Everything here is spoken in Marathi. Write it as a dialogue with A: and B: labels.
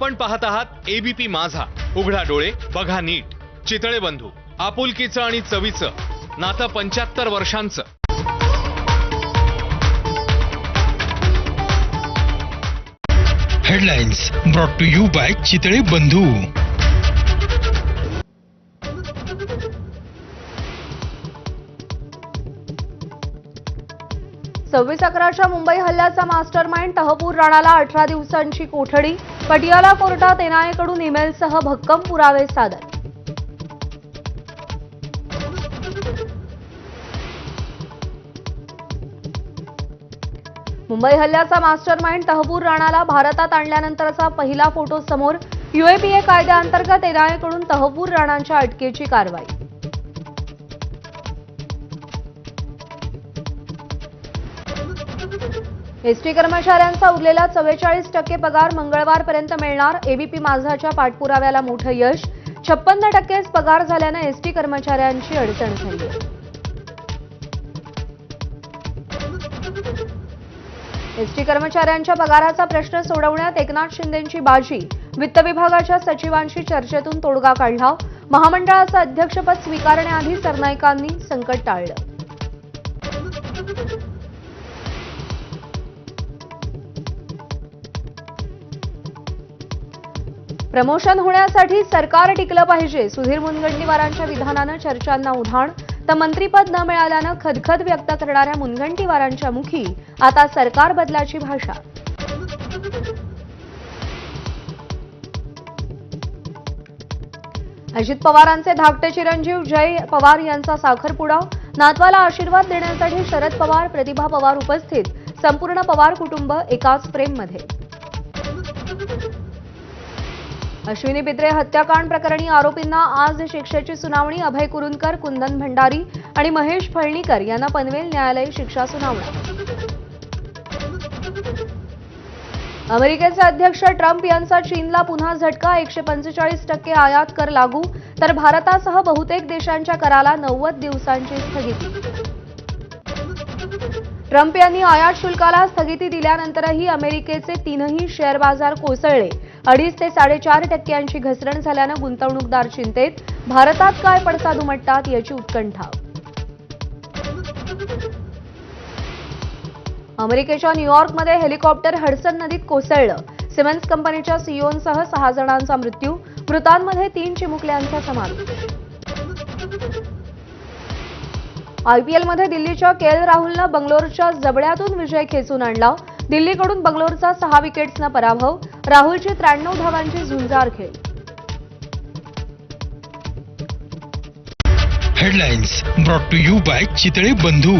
A: आपण पाहत आहात एबीपी माझा. उघडा डोळे बघा नीट. चितळे बंधू, आपुलकीचं आणि चवीचं नातं 75 वर्षांचं.
B: Headlines brought to you by Chitale Bandhu.
C: 26/11च्या मुंबई हल्ल्याचा मास्टरमाइंड तहपूर राणाला 18 दिवसांची कोठडी. पटियाला कोर्टात एनआयएकडून ईमेलसह भक्कम पुरावे सादर. मुंबई हल्ल्याचा मास्टरमाइंड तहपूर राणाला भारतात आणल्यानंतरचा पहिला फोटो समोर. यूएपीए कायद्याअंतर्गत एनआयएकडून तहपूर राणांच्या अटकेची कारवाई. एसटी कर्मचाऱ्यांचा उरलेला 44% पगार मंगळवारपर्यंत मिळणार. एबीपी माझाच्या पाठपुराव्याला मोठं यश. 56% पगार झाल्यानं एसटी कर्मचाऱ्यांची अडचण झाली. एसटी कर्मचाऱ्यांच्या पगाराचा प्रश्न सोडवण्यात एकनाथ शिंदेंची बाजी. वित्त विभागाच्या सचिवांशी चर्चेतून तोडगा काढला. महामंडळाचं अध्यक्षपद स्वीकारण्याआधी सरनाईकांनी संकट टाळलं. प्रमोशन होण्यासाठी सरकार टिकलं पाहिजे. सुधीर मुनगंटीवारांच्या विधानानं चर्चांना उधाण. तर मंत्रीपद न मिळाल्यानं खदखद व्यक्त करणाऱ्या मुनगंटीवारांच्या मुखी आता सरकार बदलाची भाषा. अजित पवारांचे धाकटे चिरंजीव जय पवार यांचा साखरपुडा. नातवाला आशीर्वाद देण्यासाठी शरद पवार, प्रतिभा पवार उपस्थित. संपूर्ण पवार कुटुंब एकाच फ्रेममध्ये. अश्विनी बिद्रे हत्याकांड प्रकरणी आरोपींना आज शिक्षेची सुनावणी. अभय कुरुंदकर, कुंदन भंडारी आणि महेश फळणीकर यांना पनवेल न्यायालय शिक्षा सुनावणार. अमेरिकेचे अध्यक्ष ट्रम्प यांचा चीनला पुन्हा झटका. 145% आयात कर लागू. तर भारतासह बहुतेक देशांच्या कराला 90 दिवसांची स्थगिती. ट्रम्प यांनी आयात शुल्काला स्थगिती दिल्यानंतरही अमेरिकेचे तीनही शेअर बाजार कोसळले. 2.5 ते 4.5% घसरण झाल्यानं गुंतवणूकदार चिंतेत. भारतात काय पडसाद उमटतात याची उत्कंठा. अमेरिकेच्या न्यूयॉर्कमध्ये हेलिकॉप्टर हडसन नदीत कोसळलं. सिमेन्स कंपनीच्या सीईओंसह 6 जणांचा मृत्यू. मृतांमध्ये 3 चिमुकल्यांचा समावेश. आयपीएलमध्ये दिल्लीच्या केएल राहुलनं बंगलोरच्या जबड्यातून विजय खेचून आणला. दिल्लीकडून बंगलोरचा 6 विकेट्सना पराभव. राहुलची 93 धावांची झुंजार खेळ.
B: Headlines brought to you by Chitale बंधू.